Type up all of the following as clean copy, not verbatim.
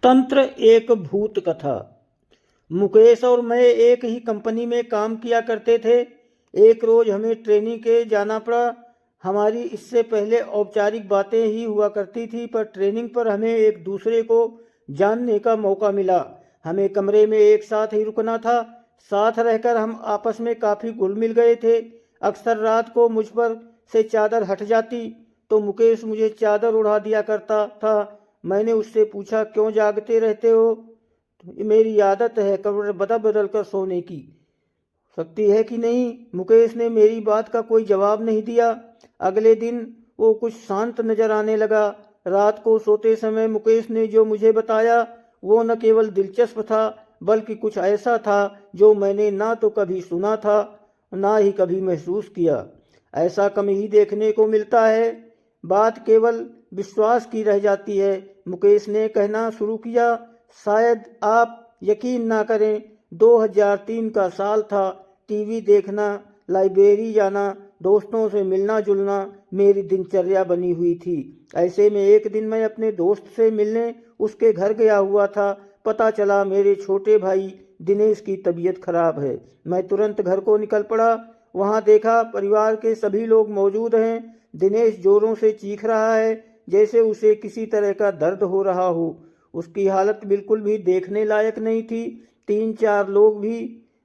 तंत्र एक भूत कथा। मुकेश और मैं एक ही कंपनी में काम किया करते थे। एक रोज हमें ट्रेनिंग के जाना पड़ा। हमारी इससे पहले औपचारिक बातें ही हुआ करती थी, पर ट्रेनिंग पर हमें एक दूसरे को जानने का मौका मिला। हमें कमरे में एक साथ ही रुकना था। साथ रहकर हम आपस में काफ़ी घुल मिल गए थे। अक्सर रात को मुझ पर से चादर हट जाती तो मुकेश मुझे चादर उड़ा दिया करता था। मैंने उससे पूछा, क्यों जागते रहते हो? मेरी आदत है कमरे बदल बदल कर सोने की। सकती है कि नहीं? मुकेश ने मेरी बात का कोई जवाब नहीं दिया। अगले दिन वो कुछ शांत नजर आने लगा। रात को सोते समय मुकेश ने जो मुझे बताया वो न केवल दिलचस्प था, बल्कि कुछ ऐसा था जो मैंने ना तो कभी सुना था ना ही कभी महसूस किया। ऐसा कम ही देखने को मिलता है। बात केवल विश्वास की रह जाती है। मुकेश ने कहना शुरू किया, शायद आप यकीन ना करें, 2003 का साल था। टीवी देखना, लाइब्रेरी जाना, दोस्तों से मिलना जुलना मेरी दिनचर्या बनी हुई थी। ऐसे में एक दिन मैं अपने दोस्त से मिलने उसके घर गया हुआ था। पता चला मेरे छोटे भाई दिनेश की तबीयत खराब है। मैं तुरंत घर को निकल पड़ा। वहां देखा परिवार के सभी लोग मौजूद हैं। दिनेश जोरों से चीख रहा है, जैसे उसे किसी तरह का दर्द हो रहा हो। उसकी हालत बिल्कुल भी देखने लायक नहीं थी। 3-4 लोग भी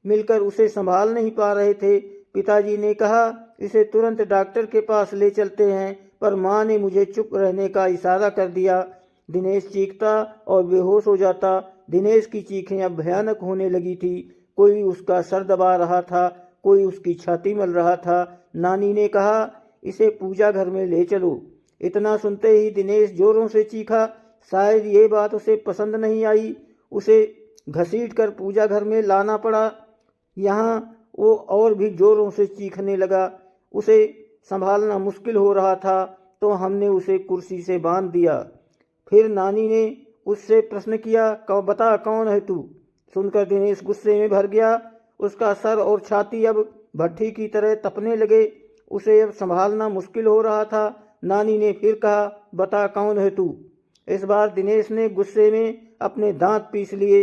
मिलकर उसे संभाल नहीं पा रहे थे। पिताजी ने कहा, इसे तुरंत डॉक्टर के पास ले चलते हैं, पर माँ ने मुझे चुप रहने का इशारा कर दिया। दिनेश चीखता और बेहोश हो जाता। दिनेश की चीखें अब भयानक होने लगी थी। कोई उसका सर दबा रहा था, कोई उसकी छाती मल रहा था। नानी ने कहा, इसे पूजा घर में ले चलो। इतना सुनते ही दिनेश जोरों से चीखा। शायद ये बात उसे पसंद नहीं आई। उसे घसीट कर पूजा घर में लाना पड़ा। यहाँ वो और भी जोरों से चीखने लगा। उसे संभालना मुश्किल हो रहा था, तो हमने उसे कुर्सी से बांध दिया। फिर नानी ने उससे प्रश्न किया, बता कौन है तू? सुनकर दिनेश गुस्से में भर गया। उसका सर और छाती अब भट्ठी की तरह तपने लगे। उसे अब संभालना मुश्किल हो रहा था। नानी ने फिर कहा, बता कौन है तू? इस बार दिनेश ने गुस्से में अपने दांत पीस लिए।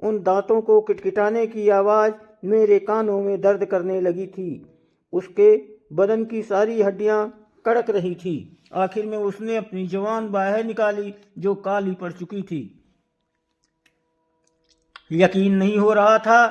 उन दांतों को किटकिटाने की आवाज़ मेरे कानों में दर्द करने लगी थी। उसके बदन की सारी हड्डियां कड़क रही थी। आखिर में उसने अपनी जवान बाहें निकाली जो काली पड़ चुकी थी। यकीन नहीं हो रहा था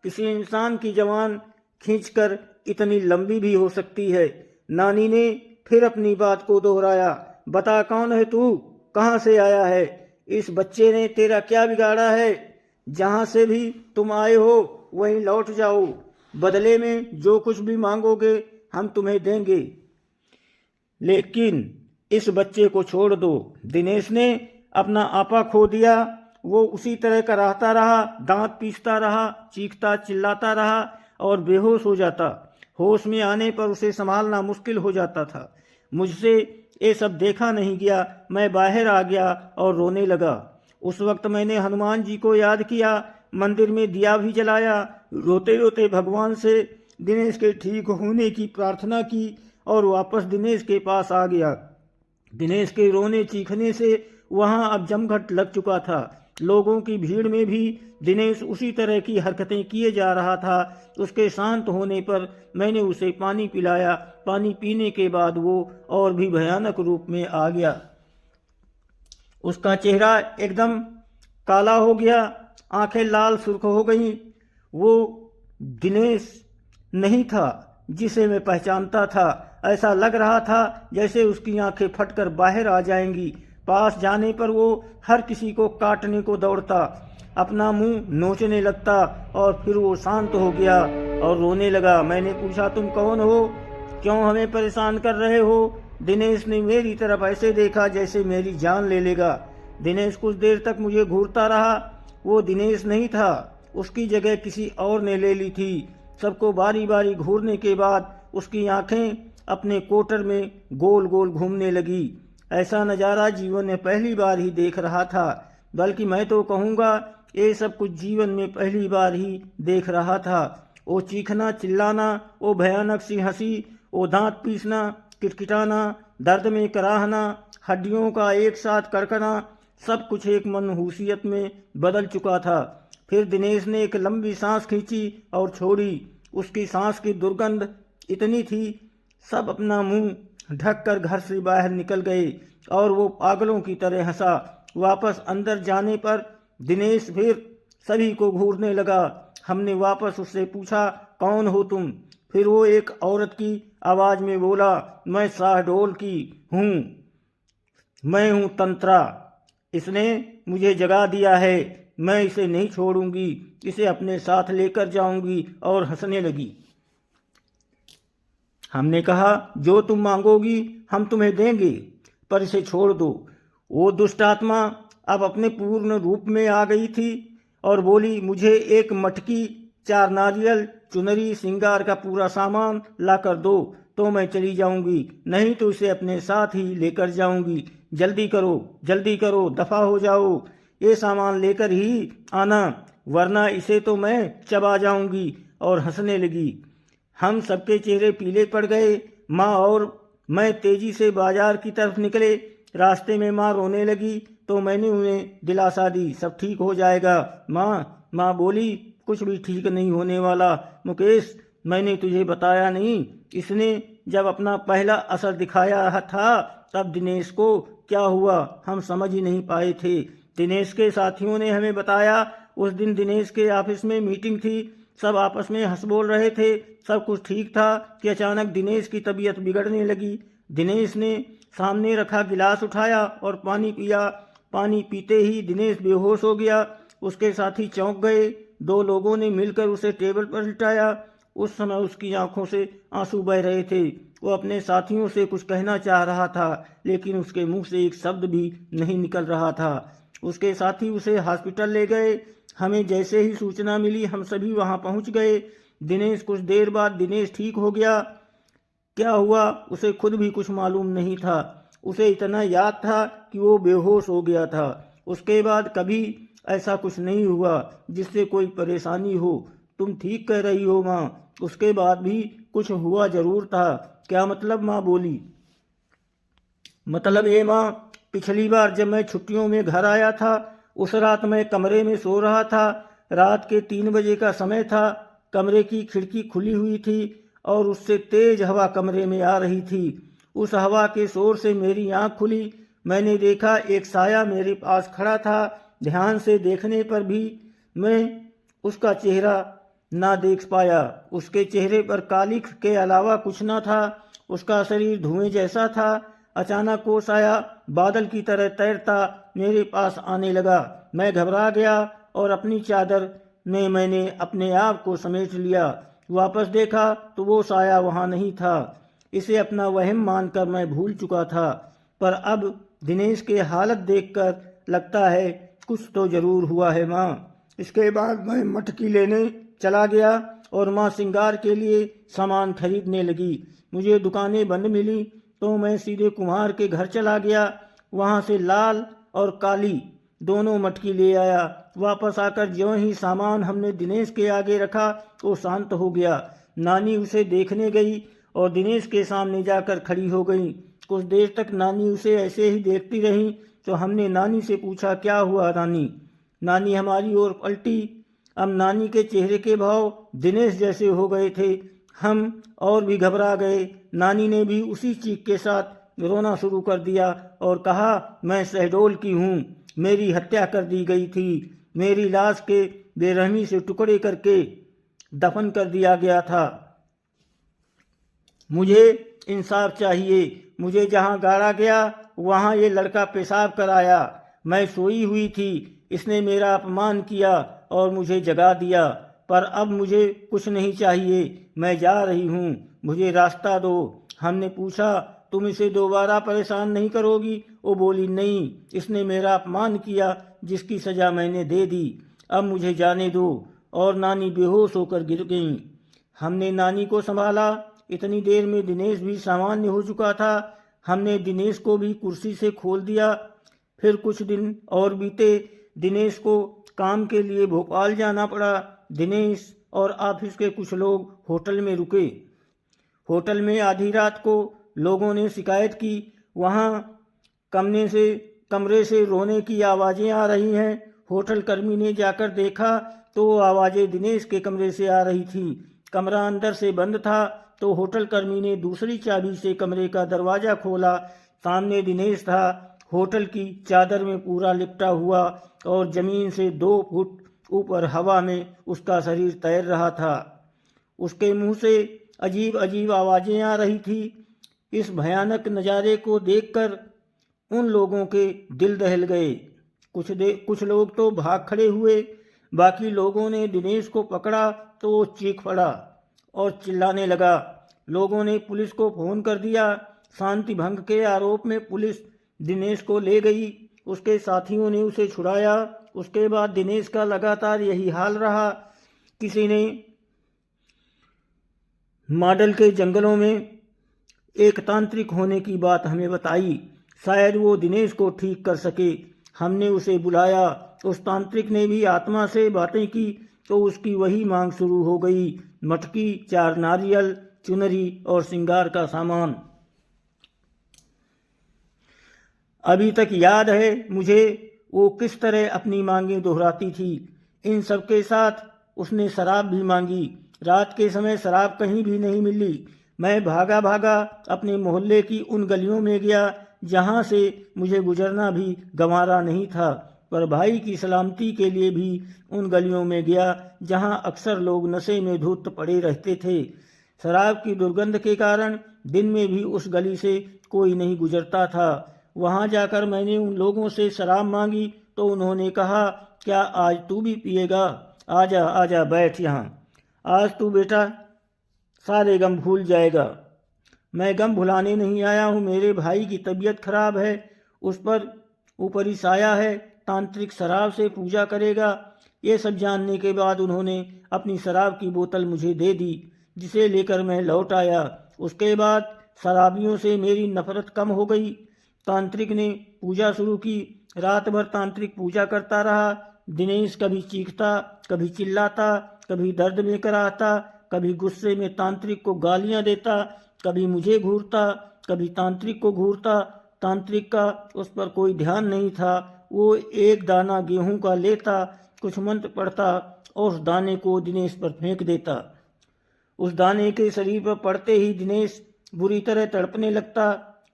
किसी इंसान की जवान खींचकर इतनी लंबी भी हो सकती है। नानी ने फिर अपनी बात को दोहराया, बता कौन है तू? कहाँ से आया है? इस बच्चे ने तेरा क्या बिगाड़ा है? जहाँ से भी तुम आए हो वहीं लौट जाओ। बदले में जो कुछ भी मांगोगे हम तुम्हें देंगे, लेकिन इस बच्चे को छोड़ दो। दिनेश ने अपना आपा खो दिया। वो उसी तरह कराहता रहा, दांत पीसता रहा, चीखता चिल्लाता रहा और बेहोश हो जाता। होश में आने पर उसे संभालना मुश्किल हो जाता था। मुझसे ये सब देखा नहीं गया। मैं बाहर आ गया और रोने लगा। उस वक्त मैंने हनुमान जी को याद किया, मंदिर में दिया भी जलाया। रोते रोते भगवान से दिनेश के ठीक होने की प्रार्थना की और वापस दिनेश के पास आ गया। दिनेश के रोने चीखने से वहां अब जमघट लग चुका था। लोगों की भीड़ में भी दिनेश उसी तरह की हरकतें किए जा रहा था। उसके शांत होने पर मैंने उसे पानी पिलाया। पानी पीने के बाद वो और भी भयानक रूप में आ गया। उसका चेहरा एकदम काला हो गया, आंखें लाल सुर्ख हो गईं। वो दिनेश नहीं था जिसे मैं पहचानता था। ऐसा लग रहा था जैसे उसकी आंखें फटकर बाहर आ जाएंगी। पास जाने पर वो हर किसी को काटने को दौड़ता, अपना मुंह नोचने लगता और फिर वो शांत हो गया और रोने लगा। मैंने पूछा, तुम कौन हो? क्यों हमें परेशान कर रहे हो? दिनेश ने मेरी तरफ ऐसे देखा जैसे मेरी जान ले लेगा। दिनेश कुछ देर तक मुझे घूरता रहा। वो दिनेश नहीं था, उसकी जगह किसी और ने ले ली थी। सबको बारी बारी घूरने के बाद उसकी आंखें अपने कोटर में गोल गोल घूमने लगी। ऐसा नज़ारा जीवन में पहली बार ही देख रहा था, बल्कि मैं तो कहूँगा ये सब कुछ जीवन में पहली बार ही देख रहा था। वो चीखना चिल्लाना, वो भयानक सी हंसी, वो दांत पीसना, किटकिटाना, दर्द में कराहना, हड्डियों का एक साथ कड़कना, सब कुछ एक मनहूसियत में बदल चुका था। फिर दिनेश ने एक लंबी सांस खींची और छोड़ी। उसकी सांस की दुर्गंध इतनी थी, सब अपना मुंह ढककर घर से बाहर निकल गए और वो पागलों की तरह हंसा। वापस अंदर जाने पर दिनेश फिर सभी को घूरने लगा। हमने वापस उससे पूछा, कौन हो तुम? फिर वो एक औरत की आवाज में बोला, मैं शाहडोल की हूँ, मैं हूँ तंत्रा। इसने मुझे जगा दिया है, मैं इसे नहीं छोड़ूंगी, इसे अपने साथ लेकर जाऊंगी। और हंसने लगी। हमने कहा, जो तुम मांगोगी हम तुम्हें देंगे, पर इसे छोड़ दो। वो दुष्ट आत्मा अब अपने पूर्ण रूप में आ गई थी और बोली, मुझे एक मटकी, 4 नारियल, चुनरी, श्रृंगार का पूरा सामान लाकर दो तो मैं चली जाऊंगी, नहीं तो इसे अपने साथ ही लेकर जाऊंगी। जल्दी करो, दफा हो जाओ, ये सामान लेकर ही आना, वरना इसे तो मैं चबा जाऊंगी। और हंसने लगी। हम सबके चेहरे पीले पड़ गए। माँ और मैं तेजी से बाजार की तरफ निकले। रास्ते में माँ रोने लगी तो मैंने उन्हें दिलासा दी, सब ठीक हो जाएगा। माँ बोली, कुछ भी ठीक नहीं होने वाला मुकेश, मैंने तुझे बताया नहीं, इसने जब अपना पहला असर दिखाया था तब दिनेश को क्या हुआ हम समझ ही नहीं पाए थे। दिनेश के साथियों ने हमें बताया, उस दिन दिनेश के ऑफिस में मीटिंग थी, सब आपस में हंस बोल रहे थे, सब कुछ ठीक था कि अचानक दिनेश की तबीयत बिगड़ने लगी। दिनेश ने सामने रखा गिलास उठाया और पानी पिया। पानी पीते ही दिनेश बेहोश हो गया। उसके साथी चौंक गए। 2 लोगों ने मिलकर उसे टेबल पर लिटाया। उस समय उसकी आंखों से आंसू बह रहे थे। वो अपने साथियों से कुछ कहना चाह रहा था, लेकिन उसके मुंह से एक शब्द भी नहीं निकल रहा था। उसके साथी उसे हॉस्पिटल ले गए। हमें जैसे ही सूचना मिली हम सभी वहां पहुंच गए। दिनेश कुछ देर बाद दिनेश ठीक हो गया। क्या हुआ उसे खुद भी कुछ मालूम नहीं था। उसे इतना याद था कि वो बेहोश हो गया था। उसके बाद कभी ऐसा कुछ नहीं हुआ जिससे कोई परेशानी हो। तुम ठीक कह रही हो माँ, उसके बाद भी कुछ हुआ जरूर था। क्या मतलब? माँ बोली। मतलब ये माँ, पिछली बार जब मैं छुट्टियों में घर आया था, उस रात मैं कमरे में सो रहा था। रात के 3 बजे का समय था। कमरे की खिड़की खुली हुई थी और उससे तेज हवा कमरे में आ रही थी। उस हवा के शोर से मेरी आंख खुली। मैंने देखा एक साया मेरे पास खड़ा था। ध्यान से देखने पर भी मैं उसका चेहरा ना देख पाया। उसके चेहरे पर कालिख के अलावा कुछ न था। उसका शरीर धुएं जैसा था। अचानक वो साया बादल की तरह तैरता मेरे पास आने लगा। मैं घबरा गया और अपनी चादर में मैंने अपने आप को समेट लिया। वापस देखा तो वो साया वहां नहीं था। इसे अपना वहम मानकर मैं भूल चुका था, पर अब दिनेश के हालत देखकर लगता है कुछ तो जरूर हुआ है माँ। इसके बाद मैं मटकी लेने चला गया और माँ श्रृंगार के लिए सामान खरीदने लगी। मुझे दुकानें बंद मिली तो मैं सीधे कुम्हार के घर चला गया। वहां से लाल और काली दोनों मटकी ले आया। वापस आकर ज्यों ही सामान हमने दिनेश के आगे रखा वो शांत हो गया। नानी उसे देखने गई और दिनेश के सामने जाकर खड़ी हो गई। कुछ देर तक नानी उसे ऐसे ही देखती रही तो हमने नानी से पूछा, क्या हुआ नानी? नानी हमारी ओर पलटी। अब नानी के चेहरे के भाव दिनेश जैसे हो गए थे। हम और भी घबरा गए। नानी ने भी उसी चीख के साथ रोना शुरू कर दिया और कहा, मैं शहडोल की हूँ, मेरी हत्या कर दी गई थी, मेरी लाश के बेरहमी से टुकड़े करके दफन कर दिया गया था। मुझे इंसाफ चाहिए। मुझे जहाँ गाड़ा गया वहाँ ये लड़का पेशाब कराया। मैं सोई हुई थी, इसने मेरा अपमान किया और मुझे जगा दिया। पर अब मुझे कुछ नहीं चाहिए, मैं जा रही हूँ, मुझे रास्ता दो। हमने पूछा, तुम इसे दोबारा परेशान नहीं करोगी? वो बोली, नहीं, इसने मेरा अपमान किया जिसकी सजा मैंने दे दी, अब मुझे जाने दो। और नानी बेहोश होकर गिर गईं। हमने नानी को संभाला। इतनी देर में दिनेश भी सामान्य हो चुका था। हमने दिनेश को भी कुर्सी से खोल दिया। फिर कुछ दिन और बीते। दिनेश को काम के लिए भोपाल जाना पड़ा। दिनेश और ऑफिस के कुछ लोग होटल में रुके। होटल में आधी रात को लोगों ने शिकायत की, वहाँ कमरे से कमरे से रोने की आवाज़ें आ रही हैं। होटल कर्मी ने जाकर देखा तो वो आवाज़ें दिनेश के कमरे से आ रही थी। कमरा अंदर से बंद था तो होटल कर्मी ने दूसरी चाबी से कमरे का दरवाज़ा खोला। सामने दिनेश था, होटल की चादर में पूरा लिपटा हुआ और ज़मीन से 2 फुट ऊपर हवा में उसका शरीर तैर रहा था। उसके मुंह से अजीब अजीब आवाज़ें आ रही थी। इस भयानक नज़ारे को देखकर उन लोगों के दिल दहल गए। कुछ लोग तो भाग खड़े हुए। बाकी लोगों ने दिनेश को पकड़ा तो वो चीख पड़ा और चिल्लाने लगा। लोगों ने पुलिस को फ़ोन कर दिया। शांति भंग के आरोप में पुलिस दिनेश को ले गई। उसके साथियों ने उसे छुड़ाया। उसके बाद दिनेश का लगातार यही हाल रहा। किसी ने मॉडल के जंगलों में एक तांत्रिक होने की बात हमें बताई। शायद वो दिनेश को ठीक कर सके। हमने उसे बुलाया। उस तांत्रिक ने भी आत्मा से बातें की तो उसकी वही मांग शुरू हो गई। मटकी, 4 नारियल, चुनरी और श्रृंगार का सामान। अभी तक याद है मुझे वो किस तरह अपनी मांगें दोहराती थी। इन सब के साथ उसने शराब भी मांगी। रात के समय शराब कहीं भी नहीं मिली। मैं भागा भागा अपने मोहल्ले की उन गलियों में गया जहाँ से मुझे गुजरना भी गंवारा नहीं था, पर भाई की सलामती के लिए भी उन गलियों में गया जहाँ अक्सर लोग नशे में धुत पड़े रहते थे। शराब की दुर्गंध के कारण दिन में भी उस गली से कोई नहीं गुजरता था। वहाँ जाकर मैंने उन लोगों से शराब मांगी तो उन्होंने कहा, क्या आज तू भी पिएगा? आजा आजा, बैठ यहाँ। आज तू बेटा सारे गम भूल जाएगा। मैं गम भुलाने नहीं आया हूँ। मेरे भाई की तबीयत खराब है, उस पर ऊपरी साया है। तांत्रिक शराब से पूजा करेगा। ये सब जानने के बाद उन्होंने अपनी शराब की बोतल मुझे दे दी, जिसे लेकर मैं लौट आया। उसके बाद शराबियों से मेरी नफरत कम हो गई। तांत्रिक ने पूजा शुरू की। रात भर तांत्रिक पूजा करता रहा। दिनेश कभी चीखता, कभी चिल्लाता, कभी दर्द में कराहता, कभी गुस्से में तांत्रिक को गालियां देता, कभी मुझे घूरता, कभी तांत्रिक को घूरता। तांत्रिक का उस पर कोई ध्यान नहीं था। वो एक दाना गेहूं का लेता, कुछ मंत्र पढ़ता और उस दाने को दिनेश पर फेंक देता। उस दाने के शरीर पर पड़ते ही दिनेश बुरी तरह तड़पने लगता।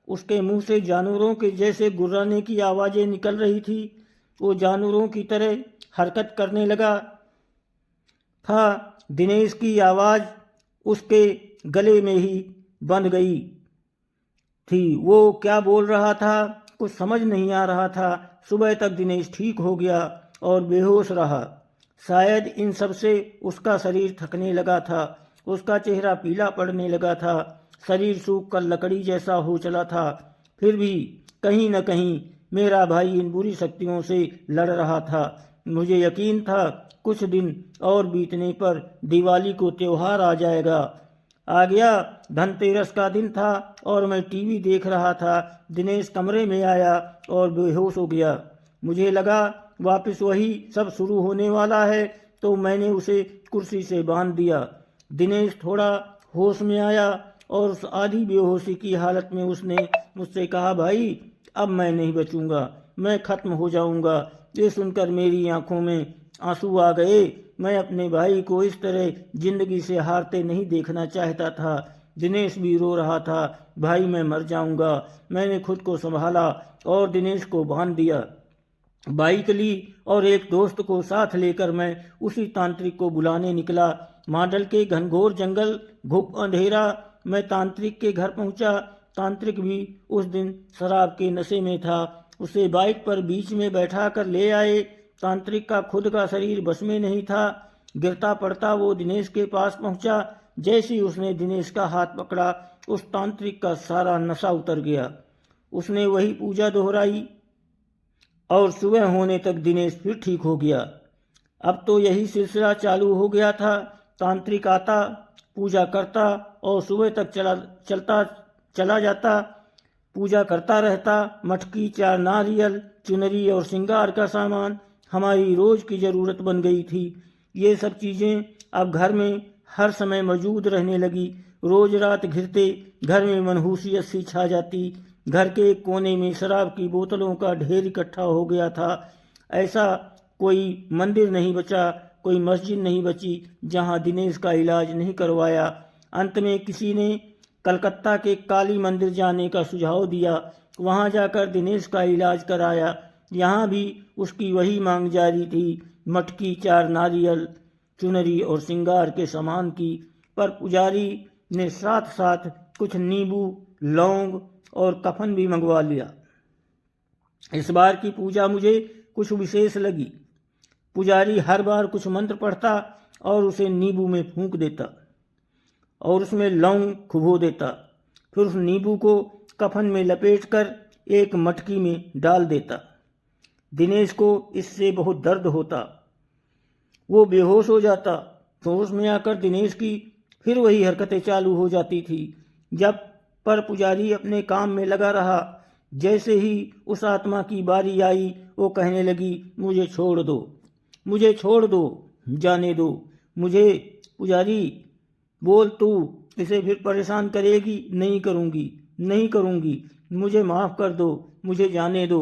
उसके मुंह से जानवरों के जैसे गुर्राने की आवाज़ें निकल रही थी। वो जानवरों की तरह हरकत करने लगा था। दिनेश की आवाज़ उसके गले में ही बंध गई थी। वो क्या बोल रहा था कुछ समझ नहीं आ रहा था। सुबह तक दिनेश ठीक हो गया और बेहोश रहा। शायद इन सब से उसका शरीर थकने लगा था। उसका चेहरा पीला पड़ने लगा था। शरीर सूख कर लकड़ी जैसा हो चला था। फिर भी कहीं न कहीं मेरा भाई इन बुरी शक्तियों से लड़ रहा था। मुझे यकीन था कुछ दिन और बीतने पर दिवाली को त्योहार आ जाएगा। आ गया। धनतेरस का दिन था और मैं टीवी देख रहा था। दिनेश कमरे में आया और बेहोश हो गया। मुझे लगा वापस वही सब शुरू होने वाला है, तो मैंने उसे कुर्सी से बांध दिया। दिनेश थोड़ा होश में आया और उस आधी बेहोशी की हालत में उसने मुझसे कहा, भाई अब मैं नहीं बचूंगा, मैं खत्म हो जाऊंगा। ये सुनकर मेरी आंखों में आंसू आ गए। मैं अपने भाई को इस तरह जिंदगी से हारते नहीं देखना चाहता था। दिनेश भी रो रहा था, भाई मैं मर जाऊंगा। मैंने खुद को संभाला और दिनेश को बांध दिया। बाइक ली और एक दोस्त को साथ लेकर मैं उसी तांत्रिक को बुलाने निकला। मॉडल के घनघोर जंगल, घुप अंधेरा। मैं तांत्रिक के घर पहुंचा। तांत्रिक भी उस दिन शराब के नशे में था। उसे बाइक पर बीच में बैठा कर ले आए। तांत्रिक का खुद का शरीर बस में नहीं था। गिरता पड़ता वो दिनेश के पास पहुंचा। जैसे ही उसने दिनेश का हाथ पकड़ा, उस तांत्रिक का सारा नशा उतर गया। उसने वही पूजा दोहराई और सुबह होने तक दिनेश फिर ठीक हो गया। अब तो यही सिलसिला चालू हो गया था। तांत्रिक आता, पूजा करता और सुबह तक चला जाता। पूजा करता रहता। मटकी, 4 नारियल, चुनरी और श्रृंगार का सामान हमारी रोज की ज़रूरत बन गई थी। ये सब चीज़ें अब घर में हर समय मौजूद रहने लगी। रोज रात घिरते घर में मनहूसियत सी छा जाती। घर के एक कोने में शराब की बोतलों का ढेर इकट्ठा हो गया था। ऐसा कोई मंदिर नहीं बचा, कोई मस्जिद नहीं बची जहां दिनेश का इलाज नहीं करवाया। अंत में किसी ने कलकत्ता के काली मंदिर जाने का सुझाव दिया। वहां जाकर दिनेश का इलाज कराया। यहाँ भी उसकी वही मांग जारी थी, मटकी, 4 नारियल, चुनरी और श्रृंगार के सामान की। पर पुजारी ने साथ साथ कुछ नींबू, लौंग और कफन भी मंगवा लिया। इस बार की पूजा मुझे कुछ विशेष लगी। पुजारी हर बार कुछ मंत्र पढ़ता और उसे नींबू में फूंक देता और उसमें लौंग खुबो देता। फिर उस नींबू को कफन में लपेटकर एक मटकी में डाल देता। दिनेश को इससे बहुत दर्द होता, वो बेहोश हो जाता। होश में आकर दिनेश की फिर वही हरकतें चालू हो जाती थी। जब पर पुजारी अपने काम में लगा रहा। जैसे ही उस आत्मा की बारी आई, वो कहने लगी, मुझे छोड़ दो, मुझे छोड़ दो, जाने दो मुझे। पुजारी, बोल, तू इसे फिर परेशान करेगी? नहीं करूँगी, नहीं करूँगी, मुझे माफ़ कर दो, मुझे जाने दो।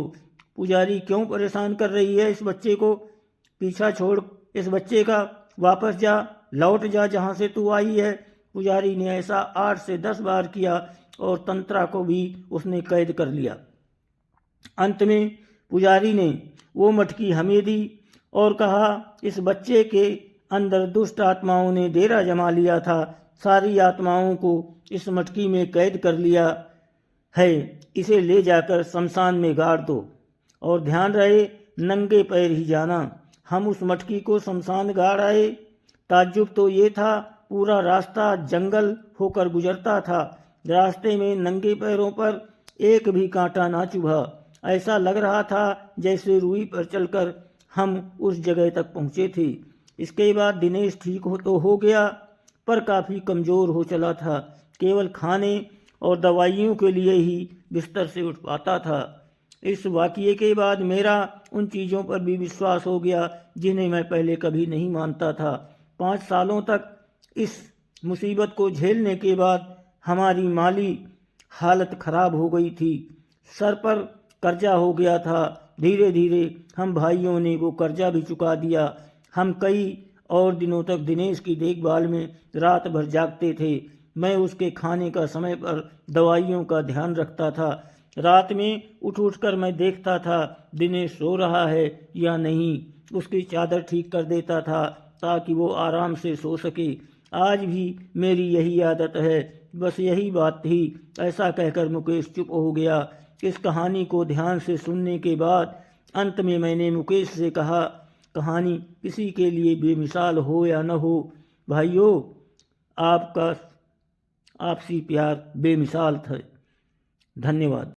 पुजारी, क्यों परेशान कर रही है इस बच्चे को? पीछा छोड़ इस बच्चे का, वापस जा, लौट जा जहाँ से तू आई है। पुजारी ने ऐसा 8 से 10 बार किया और तंत्रा को भी उसने कैद कर लिया। अंत में पुजारी ने वो मटकी हमें दी और कहा, इस बच्चे के अंदर दुष्ट आत्माओं ने डेरा जमा लिया था। सारी आत्माओं को इस मटकी में कैद कर लिया है। इसे ले जाकर शमशान में गाड़ दो और ध्यान रहे, नंगे पैर ही जाना। हम उस मटकी को शमशान गाड़ आए। ताज्जुब तो ये था, पूरा रास्ता जंगल होकर गुजरता था। रास्ते में नंगे पैरों पर एक भी कांटा ना चुभा। ऐसा लग रहा था जैसे रुई पर चलकर हम उस जगह तक पहुँचे थे। इसके बाद दिनेश ठीक हो गया, पर काफ़ी कमज़ोर हो चला था। केवल खाने और दवाइयों के लिए ही बिस्तर से उठ पाता था। इस वाक़ये के बाद मेरा उन चीज़ों पर भी विश्वास हो गया जिन्हें मैं पहले कभी नहीं मानता था। 5 सालों तक इस मुसीबत को झेलने के बाद हमारी माली हालत खराब हो गई थी। सर पर कर्जा हो गया था। धीरे धीरे हम भाइयों ने वो कर्जा भी चुका दिया। हम कई और दिनों तक दिनेश की देखभाल में रात भर जागते थे। मैं उसके खाने का समय पर दवाइयों का ध्यान रखता था। रात में उठ कर मैं देखता था दिनेश सो रहा है या नहीं। उसकी चादर ठीक कर देता था ताकि वो आराम से सो सके। आज भी मेरी यही आदत है, बस यही बात थी। ऐसा कहकर मुकेश चुप हो गया। इस कहानी को ध्यान से सुनने के बाद अंत में मैंने मुकेश से कहा, कहानी किसी के लिए बेमिसाल हो या न हो, भाइयों, आपका आपसी प्यार बेमिसाल था। धन्यवाद।